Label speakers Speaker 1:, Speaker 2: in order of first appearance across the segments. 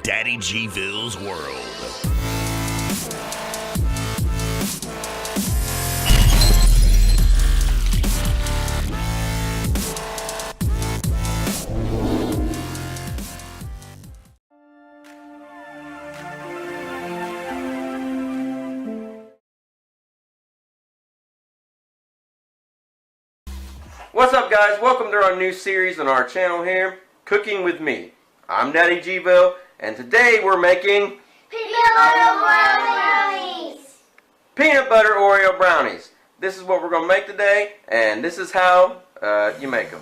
Speaker 1: DADDYGVILLE'S world.
Speaker 2: What's up, guys? Welcome to our new series on our channel here, Cooking with Me. I'm Daddy G-Ville, and today we're making
Speaker 3: Peanut butter brownies!
Speaker 2: peanut butter Oreo brownies. This is what we're going to make today, and this is how you make them.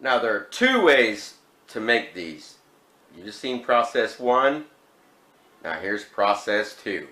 Speaker 2: Now there are two ways to make these. You just seen process 1. Now here's process 2.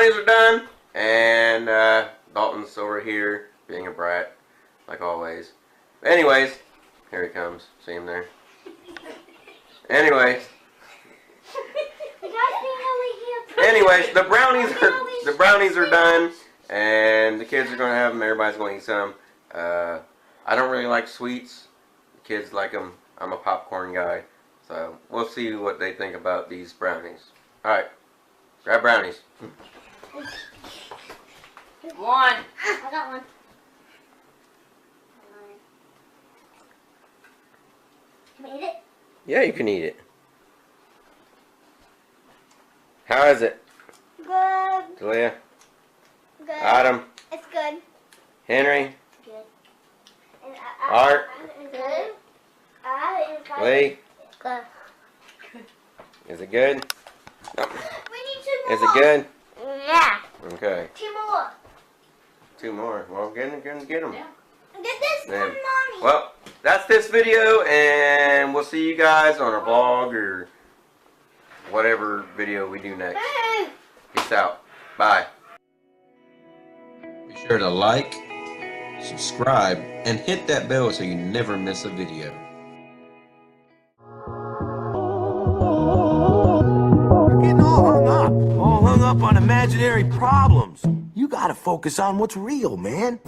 Speaker 2: brownies are done, and Dalton's over here being a brat, like always. Anyways, here he comes. See him there? Anyways, the brownies are done, and the kids are gonna have them. Everybody's gonna eat some. I don't really like sweets. The kids like them. I'm a popcorn guy, so we'll see what they think about these brownies. All right, grab brownies.
Speaker 3: One. I got one. Can I eat it?
Speaker 2: Yeah, you can eat it. How is it?
Speaker 3: Good.
Speaker 2: Talia?
Speaker 3: Good.
Speaker 2: Adam?
Speaker 3: It's good.
Speaker 2: Henry?
Speaker 3: Good.
Speaker 2: Art?
Speaker 3: Good.
Speaker 2: Lee?
Speaker 3: Good.
Speaker 2: Is it good? No.
Speaker 3: We need two more.
Speaker 2: Is it good?
Speaker 3: Yeah.
Speaker 2: Okay.
Speaker 3: Two more.
Speaker 2: Two more. Well, get them.
Speaker 3: Yeah. Get this from Mommy.
Speaker 2: Well, that's this video, and we'll see you guys on our vlog or whatever video we do next. Peace out. Bye. Be sure to like, subscribe, and hit that bell so you never miss a video.
Speaker 1: You're getting all hung up on imaginary problems. You gotta focus on what's real, man.